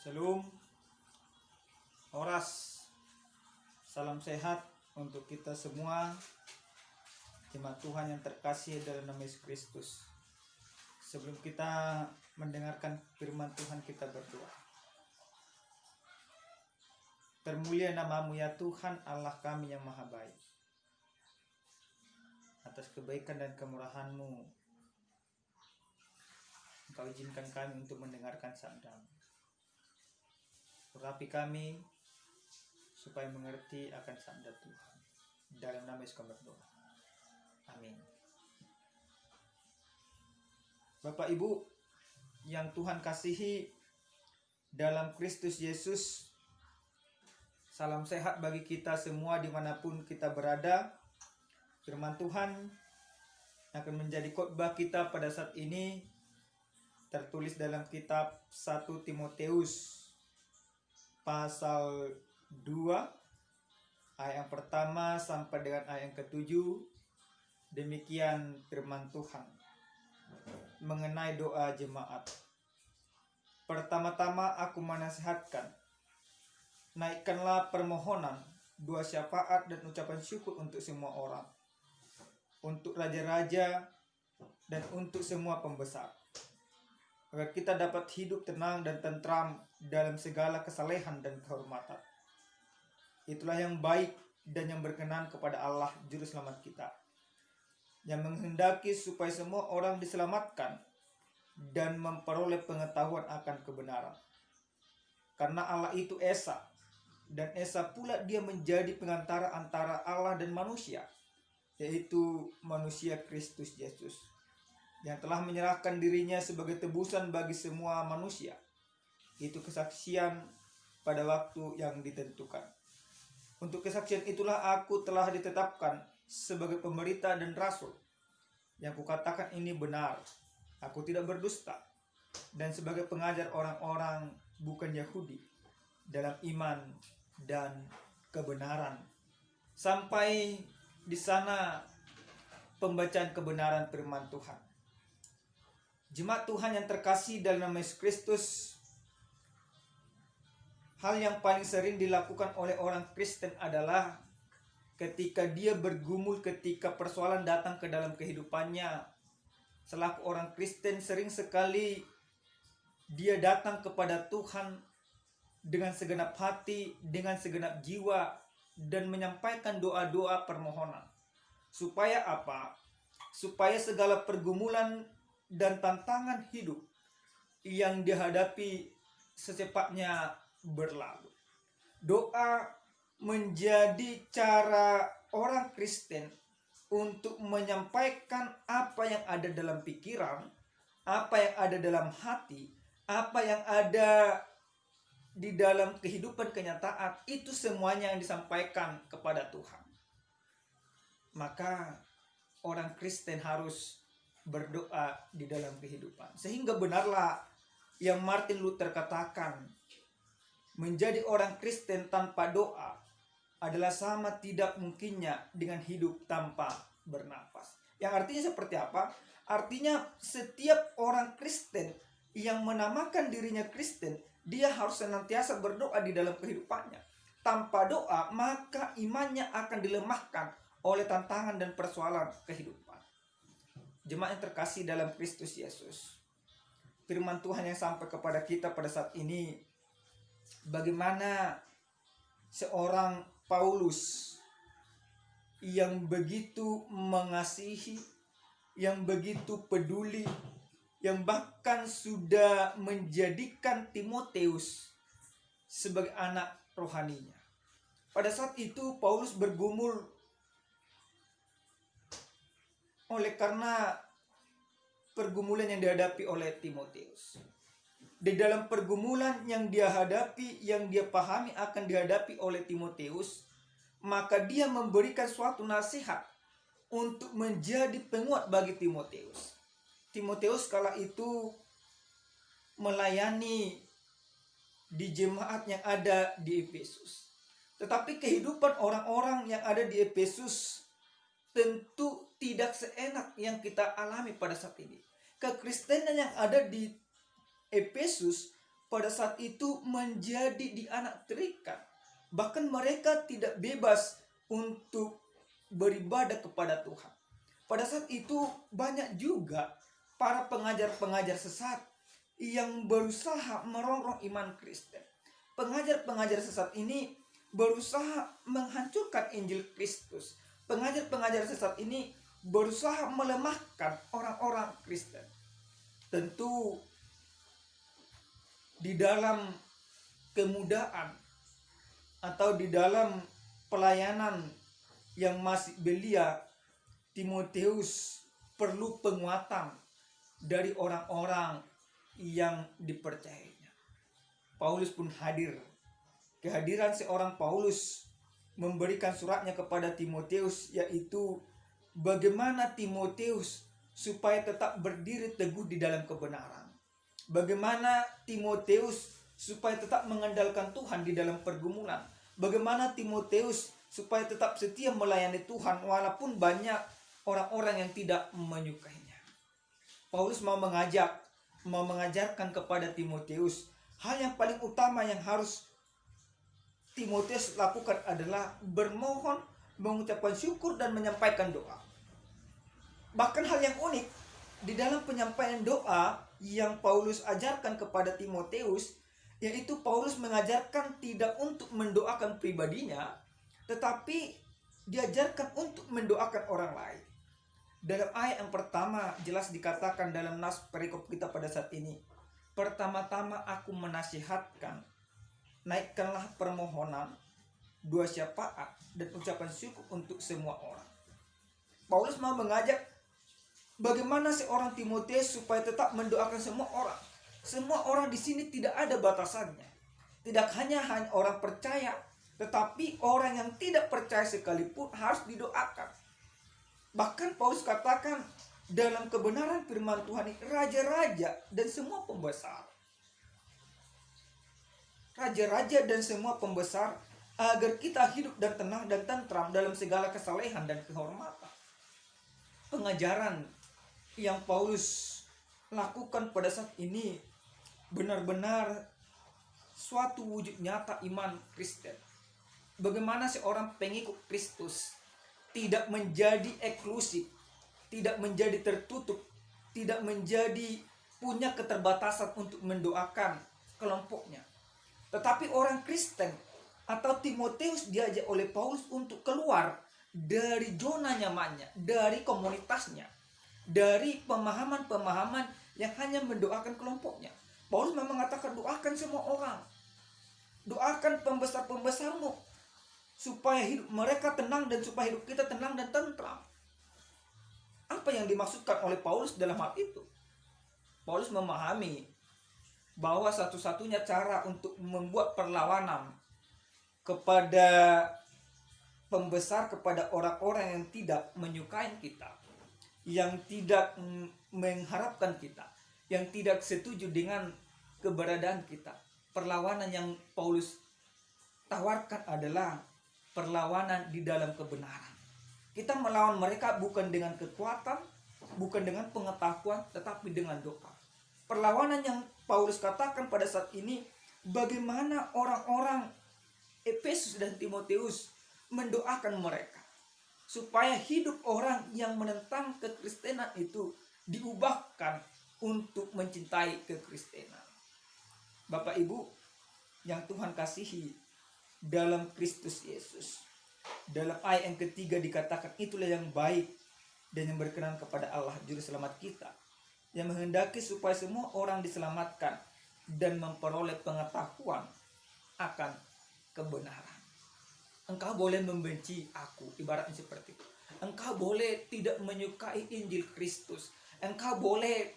Shalom, Horas, salam sehat untuk kita semua, jemaat Tuhan yang terkasih dalam nama Yesus Kristus. Sebelum kita mendengarkan firman Tuhan, kita berdoa. Termulia namamu ya Tuhan Allah kami yang maha baik. Atas kebaikan dan kemurahan-Mu, Engkau izinkan kami untuk mendengarkan sabda-Mu. Urapi kami supaya mengerti akan sabda Tuhan. Dalam nama Yesus kami berdoa. Amin. Bapak Ibu yang Tuhan kasihi dalam Kristus Yesus, salam sehat bagi kita semua dimanapun kita berada. Firman Tuhan akan menjadi khotbah kita pada saat ini tertulis dalam kitab 1 Timotius pasal 2 ayat yang pertama sampai dengan ayat yang ke-7. Demikian firman Tuhan mengenai doa jemaat. Pertama-tama aku menasihatkan, naikkanlah permohonan, doa syafaat dan ucapan syukur untuk semua orang, untuk raja-raja dan untuk semua pembesar, agar kita dapat hidup tenang dan tentram dalam segala kesalehan dan kehormatan. Itulah yang baik dan yang berkenan kepada Allah Juru Selamat kita, yang menghendaki supaya semua orang diselamatkan dan memperoleh pengetahuan akan kebenaran. Karena Allah itu Esa, dan Esa pula dia menjadi pengantara antara Allah dan manusia, yaitu manusia Kristus Yesus, yang telah menyerahkan dirinya sebagai tebusan bagi semua manusia. Itu kesaksian pada waktu yang ditentukan. Untuk kesaksian itulah aku telah ditetapkan sebagai pemberita dan rasul. Yang kukatakan ini benar, aku tidak berdusta, dan sebagai pengajar orang-orang bukan Yahudi dalam iman dan kebenaran. Sampai di sana pembacaan kebenaran firman Tuhan. Jemaat Tuhan yang terkasih dalam nama Yesus Kristus, hal yang paling sering dilakukan oleh orang Kristen adalah ketika dia bergumul, ketika persoalan datang ke dalam kehidupannya. Selaku orang Kristen sering sekali dia datang kepada Tuhan dengan segenap hati, dengan segenap jiwa, dan menyampaikan doa-doa permohonan. Supaya apa? Supaya segala pergumulan dan tantangan hidup yang dihadapi secepatnya berlalu. Doa menjadi cara orang Kristen untuk menyampaikan apa yang ada dalam pikiran, apa yang ada dalam hati, apa yang ada di dalam kehidupan kenyataan. Itu semuanya yang disampaikan kepada Tuhan. Maka orang Kristen harus berdoa di dalam kehidupan. Sehingga benarlah yang Martin Luther katakan, menjadi orang Kristen tanpa doa adalah sama tidak mungkinnya dengan hidup tanpa bernapas. Yang artinya seperti apa? Artinya setiap orang Kristen yang menamakan dirinya Kristen, dia harus senantiasa berdoa di dalam kehidupannya. Tanpa doa, maka imannya akan dilemahkan oleh tantangan dan persoalan kehidupan. Jemaat yang terkasih dalam Kristus Yesus, firman Tuhan yang sampai kepada kita pada saat ini, bagaimana seorang Paulus yang begitu mengasihi, yang begitu peduli, yang bahkan sudah menjadikan Timotius sebagai anak rohaninya. Pada saat itu Paulus bergumul oleh karena pergumulan yang dihadapi oleh Timotius. Di dalam pergumulan yang dia hadapi, yang dia pahami akan dihadapi oleh Timotius, maka dia memberikan suatu nasihat untuk menjadi penguat bagi Timotius. Timotius kala itu melayani di jemaat yang ada di Efesus. Tetapi kehidupan orang-orang yang ada di Efesus tentu tidak seenak yang kita alami pada saat ini. Kekristenan yang ada di Efesus pada saat itu menjadi dianak terikat. Bahkan mereka tidak bebas untuk beribadah kepada Tuhan. Pada saat itu banyak juga para pengajar-pengajar sesat yang berusaha merongrong iman Kristen. Pengajar-pengajar sesat ini berusaha menghancurkan Injil Kristus. Pengajar-pengajar sesat ini berusaha melemahkan orang-orang Kristen. Tentu di dalam kemudahan atau di dalam pelayanan yang masih belia, Timotius perlu penguatan dari orang-orang yang dipercayainya. Paulus pun hadir. Kehadiran seorang Paulus memberikan suratnya kepada Timotius, yaitu bagaimana Timotius supaya tetap berdiri teguh di dalam kebenaran. Bagaimana Timotius supaya tetap mengandalkan Tuhan di dalam pergumulan. Bagaimana Timotius supaya tetap setia melayani Tuhan walaupun banyak orang-orang yang tidak menyukainya. Paulus mau mengajarkan kepada Timotius, hal yang paling utama yang harus Timotius lakukan adalah bermohon, mengucapkan syukur, dan menyampaikan doa. Bahkan hal yang unik di dalam penyampaian doa yang Paulus ajarkan kepada Timotius, yaitu Paulus mengajarkan tidak untuk mendoakan pribadinya, tetapi diajarkan untuk mendoakan orang lain. Dalam ayat yang pertama jelas dikatakan dalam nas perikop kita pada saat ini, pertama-tama aku menasihatkan, naikkanlah permohonan, doa syafaat, dan ucapan syukur untuk semua orang. Paulus mau mengajak bagaimana seorang Timotius supaya tetap mendoakan semua orang. Semua orang di sini tidak ada batasannya. Tidak hanya orang percaya, tetapi orang yang tidak percaya sekalipun harus didoakan. Bahkan Paulus katakan dalam kebenaran firman Tuhan ini, raja-raja dan semua pembesar. Raja-raja dan semua pembesar, agar kita hidup dan tenang dan tentram dalam segala kesalehan dan kehormatan. Pengajaran yang Paulus lakukan pada saat ini benar-benar suatu wujud nyata iman Kristen. Bagaimana seorang pengikut Kristus tidak menjadi eksklusif, tidak menjadi tertutup, tidak menjadi punya keterbatasan untuk mendoakan kelompoknya. Tetapi orang Kristen atau Timotius diajak oleh Paulus untuk keluar dari zona nyamannya, dari komunitasnya, dari pemahaman-pemahaman yang hanya mendoakan kelompoknya. Paulus memang mengatakan doakan semua orang. Doakan pembesar-pembesarmu supaya hidup mereka tenang dan supaya hidup kita tenang dan tentram. Apa yang dimaksudkan oleh Paulus dalam hal itu? Paulus memahami bahwa satu-satunya cara untuk membuat perlawanan kepada pembesar, kepada orang-orang yang tidak menyukai kita, yang tidak mengharapkan kita, yang tidak setuju dengan keberadaan kita. Perlawanan yang Paulus tawarkan adalah perlawanan di dalam kebenaran. Kita melawan mereka bukan dengan kekuatan, bukan dengan pengetahuan, tetapi dengan doa. Perlawanan yang Paulus katakan pada saat ini, bagaimana orang-orang Efesus dan Timotius mendoakan mereka supaya hidup orang yang menentang kekristenan itu diubahkan untuk mencintai kekristenan. Bapak Ibu yang Tuhan kasihi dalam Kristus Yesus, dalam ayat yang ketiga dikatakan, itulah yang baik dan yang berkenan kepada Allah Juru Selamat kita, yang menghendaki supaya semua orang diselamatkan dan memperoleh pengetahuan akan kebenaran. Engkau boleh membenci aku, ibaratnya seperti itu. Engkau boleh tidak menyukai Injil Kristus. Engkau boleh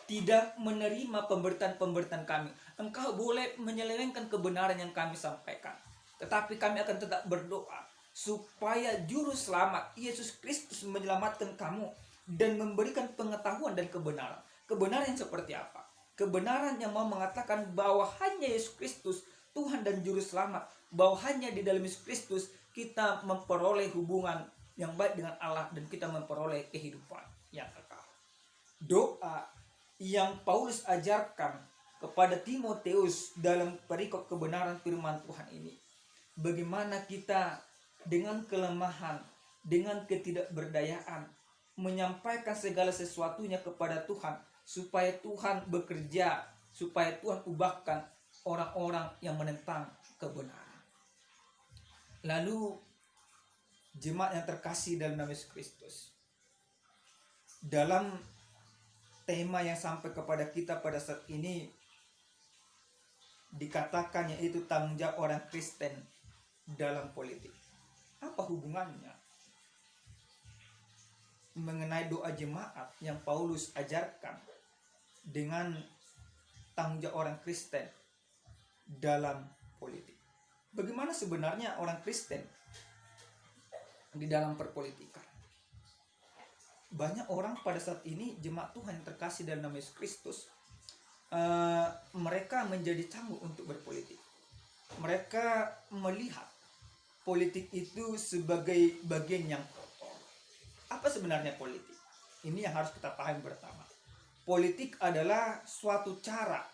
tidak menerima pemberitaan-pemberitaan kami. Engkau boleh menyelewengkan kebenaran yang kami sampaikan. Tetapi kami akan tetap berdoa supaya Juru Selamat Yesus Kristus menyelamatkan kamu dan memberikan pengetahuan dan kebenaran. Kebenaran yang seperti apa? Kebenaran yang mau mengatakan bahwa hanya Yesus Kristus Tuhan dan Juru Selamat, bahwa hanya di dalam Yesus Kristus kita memperoleh hubungan yang baik dengan Allah dan kita memperoleh kehidupan yang kekal. Doa yang Paulus ajarkan kepada Timotius dalam perikop kebenaran firman Tuhan ini. Bagaimana kita dengan kelemahan, dengan ketidakberdayaan menyampaikan segala sesuatunya kepada Tuhan, supaya Tuhan bekerja, supaya Tuhan ubahkan orang-orang yang menentang kebenaran. Lalu jemaat yang terkasih dalam nama Yesus Kristus, dalam tema yang sampai kepada kita pada saat ini dikatakan, yaitu tanggung jawab orang Kristen dalam politik. Apa hubungannya mengenai doa jemaat yang Paulus ajarkan dengan tanggung jawab orang Kristen dalam politik? Bagaimana sebenarnya orang Kristen di dalam perpolitikan? Banyak orang pada saat ini, jemaat Tuhan yang terkasih dalam nama Yesus Kristus, mereka menjadi canggung untuk berpolitik. Mereka melihat politik itu sebagai bagian yang kotor. Apa sebenarnya politik? Ini yang harus kita pahami pertama. Politik adalah suatu cara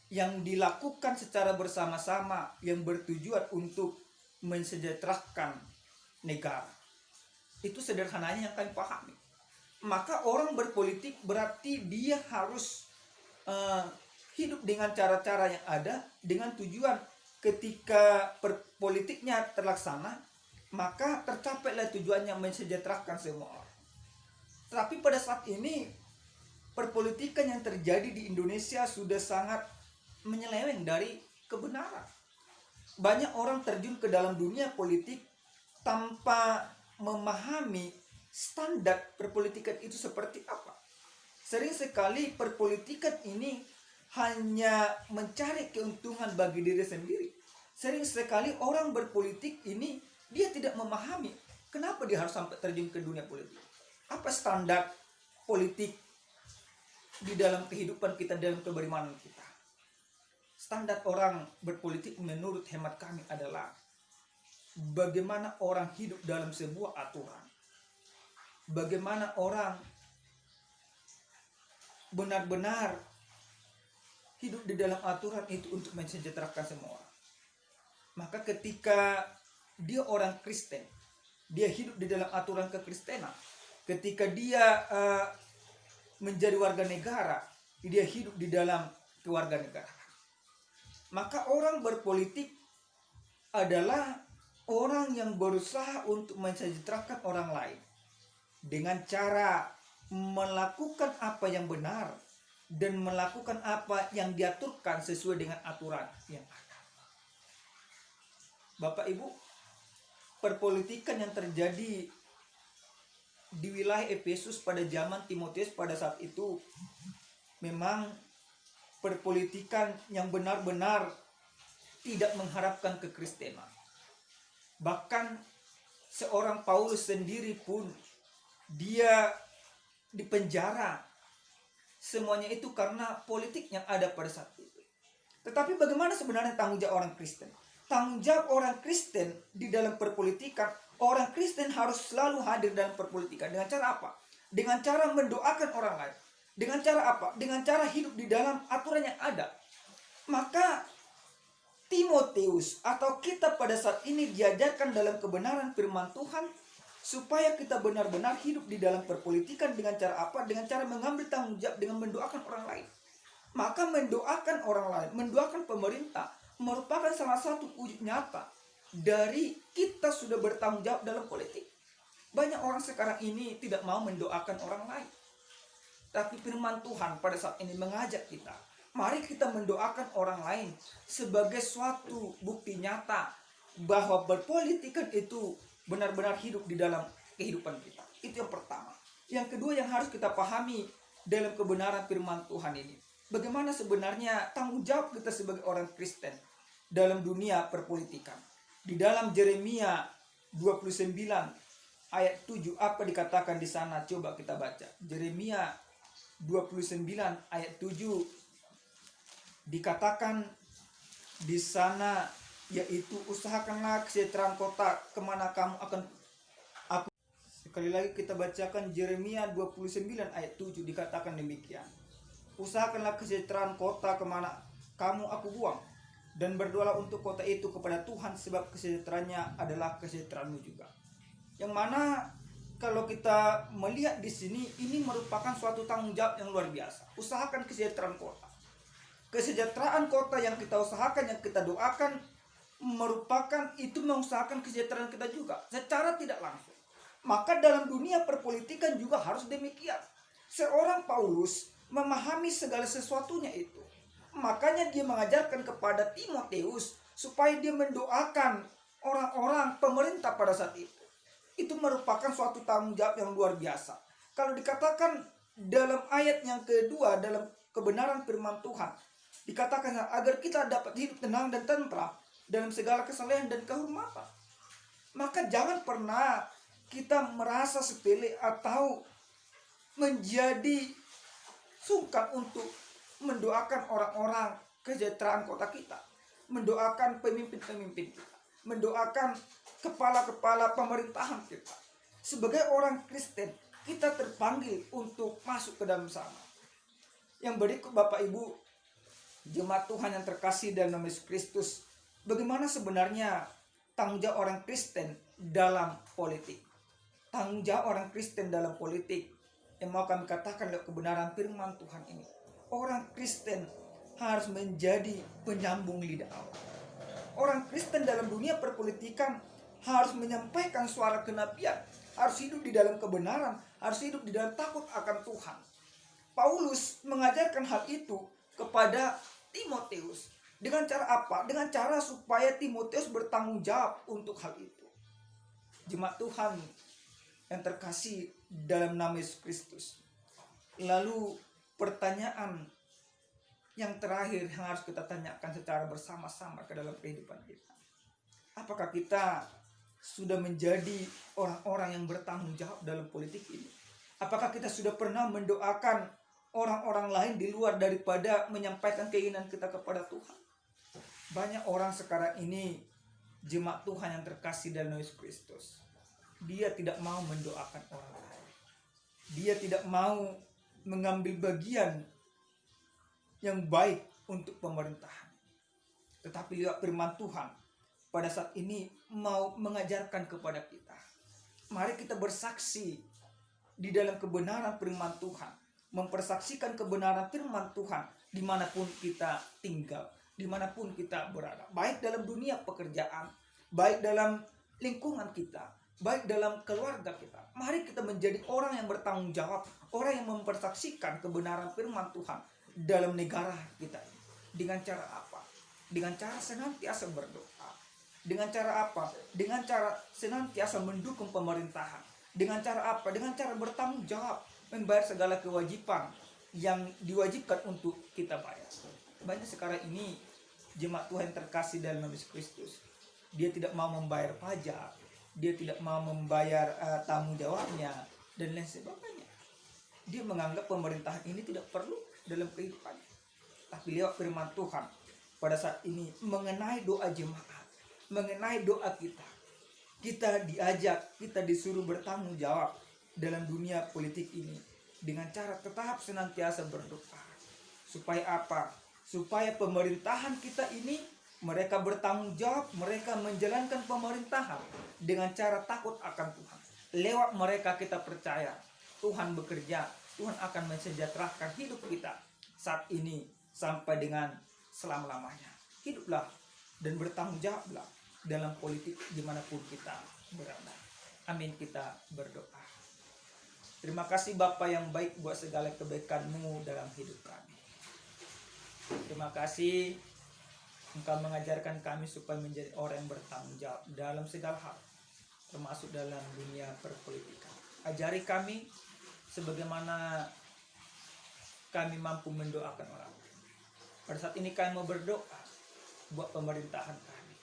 yang dilakukan secara bersama-sama yang bertujuan untuk mensejahterakan negara. Itu sederhananya yang kami pahami. Maka orang berpolitik berarti dia harus hidup dengan cara-cara yang ada, dengan tujuan ketika politiknya terlaksana, maka tercapailah tujuannya mensejahterakan semua orang. Tapi pada saat ini perpolitikan yang terjadi di Indonesia sudah sangat menyeleweng dari kebenaran. Banyak orang terjun ke dalam dunia politik tanpa memahami standar perpolitikan itu seperti apa. Sering sekali perpolitikan ini hanya mencari keuntungan bagi diri sendiri. Sering sekali orang berpolitik ini dia tidak memahami kenapa dia harus sampai terjun ke dunia politik. Apa standar politik di dalam kehidupan kita, dalam keberimanan kita? Standar orang berpolitik menurut hemat kami adalah bagaimana orang hidup dalam sebuah aturan. Bagaimana orang benar-benar hidup di dalam aturan itu untuk mensejahterakan semua orang. Maka ketika dia orang Kristen, dia hidup di dalam aturan kekristenan. Ketika dia menjadi warga negara, dia hidup di dalam kewarganegaraan. Maka orang berpolitik adalah orang yang berusaha untuk mensejahterakan orang lain dengan cara melakukan apa yang benar dan melakukan apa yang diaturkan sesuai dengan aturan yang ada. Bapak Ibu, perpolitikan yang terjadi di wilayah Efesus pada zaman Timotius pada saat itu memang perpolitikan yang benar-benar tidak mengharapkan kekristenan. Bahkan seorang Paulus sendiri pun dia dipenjara. Semuanya itu karena politik yang ada pada saat itu. Tetapi bagaimana sebenarnya tanggung jawab orang Kristen? Tanggung jawab orang Kristen di dalam perpolitikan, orang Kristen harus selalu hadir dalam perpolitikan. Dengan cara apa? Dengan cara mendoakan orang lain. Dengan cara apa? Dengan cara hidup di dalam aturan yang ada. Maka Timotius atau kita pada saat ini diajarkan dalam kebenaran firman Tuhan, supaya kita benar-benar hidup di dalam perpolitikan dengan cara apa? Dengan cara mengambil tanggung jawab, dengan mendoakan orang lain. Maka mendoakan orang lain, mendoakan pemerintah merupakan salah satu wujud nyata dari kita sudah bertanggung jawab dalam politik. Banyak orang sekarang ini tidak mau mendoakan orang lain. Tapi firman Tuhan pada saat ini mengajak kita, mari kita mendoakan orang lain sebagai suatu bukti nyata bahwa berpolitikan itu benar-benar hidup di dalam kehidupan kita. Itu yang pertama. Yang kedua yang harus kita pahami dalam kebenaran firman Tuhan ini, bagaimana sebenarnya tanggung jawab kita sebagai orang Kristen dalam dunia perpolitikan. Di dalam Yeremia 29 ayat 7 apa dikatakan di sana? Coba kita baca. Yeremia 29 ayat 7 dikatakan di sana, yaitu usahakanlah kesejahteraan kota kemana kamu akan aku. Sekali lagi kita bacakan Yeremia 29 ayat 7 dikatakan demikian. Usahakanlah kesejahteraan kota kemana kamu aku buang, dan berdoalah untuk kota itu kepada Tuhan, sebab kesejahteraannya adalah kesejahteraanmu juga. Yang mana kalau kita melihat di sini, ini merupakan suatu tanggung jawab yang luar biasa. Usahakan kesejahteraan kota. Kesejahteraan kota yang kita usahakan, yang kita doakan, merupakan itu mengusahakan kesejahteraan kita juga secara tidak langsung. Maka dalam dunia perpolitikan juga harus demikian. Seorang Paulus memahami segala sesuatunya itu. Makanya dia mengajarkan kepada Timotius supaya dia mendoakan orang-orang pemerintah pada saat itu. Itu merupakan suatu tanggung jawab yang luar biasa. Kalau dikatakan dalam ayat yang kedua, dalam kebenaran firman Tuhan, dikatakan agar kita dapat hidup tenang dan tentram dalam segala kesalehan dan kehormatan. Maka jangan pernah kita merasa sepele atau menjadi sungkan untuk mendoakan orang-orang kesejahteraan kota kita, mendoakan pemimpin-pemimpin kita, mendoakan kepala-kepala pemerintahan kita. Sebagai orang Kristen, kita terpanggil untuk masuk ke dalam sana. Yang berikut Bapak Ibu, jemaat Tuhan yang terkasih dalam nama Yesus Kristus, bagaimana sebenarnya tanggung jawab orang Kristen dalam politik? Tanggung jawab orang Kristen dalam politik yang mau kami katakan lewat kebenaran firman Tuhan ini. Orang Kristen harus menjadi penyambung lidah Allah. Orang Kristen dalam dunia perpolitikan harus menyampaikan suara kenabian, harus hidup di dalam kebenaran, harus hidup di dalam takut akan Tuhan. Paulus mengajarkan hal itu kepada Timotius. Dengan cara apa? Dengan cara supaya Timotius bertanggung jawab untuk hal itu. Jemaat Tuhan yang terkasih dalam nama Yesus Kristus. Lalu pertanyaan yang terakhir yang harus kita tanyakan secara bersama-sama ke dalam kehidupan kita. Apakah kita sudah menjadi orang-orang yang bertanggung jawab dalam politik ini? Apakah kita sudah pernah mendoakan orang-orang lain di luar daripada menyampaikan keinginan kita kepada Tuhan? Banyak orang sekarang ini, jemaat Tuhan yang terkasih dalam Yesus Kristus, dia tidak mau mendoakan orang lain. Dia tidak mau mengambil bagian yang baik untuk pemerintahan. Tetapi lewat firman Tuhan pada saat ini mau mengajarkan kepada kita, mari kita bersaksi di dalam kebenaran firman Tuhan, mempersaksikan kebenaran firman Tuhan dimanapun kita tinggal, dimanapun kita berada, baik dalam dunia pekerjaan, baik dalam lingkungan kita, baik dalam keluarga kita. Mari kita menjadi orang yang bertanggung jawab, orang yang mempersaksikan kebenaran firman Tuhan dalam negara kita. Dengan cara apa? Dengan cara senantiasa berdoa. Dengan cara apa? Dengan cara senantiasa mendukung pemerintahan. Dengan cara apa? Dengan cara bertanggung jawab, membayar segala kewajiban yang diwajibkan untuk kita bayar. Banyak sekarang ini jemaat Tuhan terkasih dalam nama Yesus Kristus, dia tidak mau membayar pajak, dia tidak mau membayar tanggung jawabnya dan lain sebagainya. Dia menganggap pemerintahan ini tidak perlu dalam kehidupannya. Tapi lewat firman Tuhan pada saat ini mengenai doa jemaat, mengenai doa kita diajak, kita disuruh bertanggung jawab dalam dunia politik ini dengan cara tetap senantiasa berdoa. Supaya apa? Supaya pemerintahan kita ini mereka bertanggung jawab, mereka menjalankan pemerintahan dengan cara takut akan Tuhan. Lewat mereka kita percaya Tuhan bekerja, Tuhan akan mensejahterakan hidup kita saat ini sampai dengan selama-lamanya. Hiduplah dan bertanggung jawablah dalam politik dimanapun kita berada. Amin, kita berdoa. Terima kasih Bapa yang baik buat segala kebaikan-Mu dalam hidup kami. Terima kasih Engkau mengajarkan kami supaya menjadi orang yang bertanggung jawab dalam segala hal, termasuk dalam dunia perpolitikan. Ajari kami sebagaimana kami mampu mendoakan orang. Pada saat ini kami mau berdoa buat pemerintahan kami.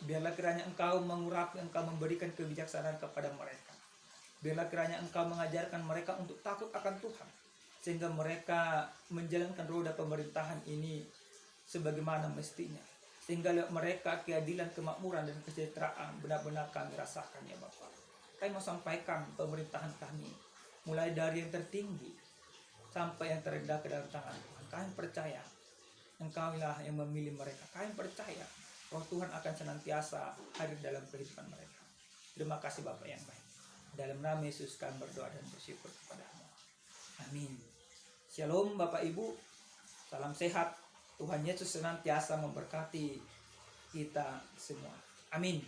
Biarlah kiranya Engkau mengurapi, Engkau memberikan kebijaksanaan kepada mereka. Biarlah kiranya Engkau mengajarkan mereka untuk takut akan Tuhan, sehingga mereka menjalankan roda pemerintahan ini sebagaimana mestinya. Sehingga lewat mereka keadilan, kemakmuran, dan kesejahteraan benar-benar kami rasakan ya Bapak. Kami mau sampaikan pemerintahan kami, mulai dari yang tertinggi sampai yang terendah ke dalam tangan Tuhan. Kami percaya Engkaulah yang memilih mereka. Kami percaya Roh Tuhan akan senantiasa hadir dalam kehidupan mereka. Terima kasih Bapak yang baik. Dalam nama Yesus kami berdoa dan bersyukur kepada-Mu. Amin. Shalom Bapak Ibu. Salam sehat. Tuhan Yesus senantiasa memberkati kita semua. Amin.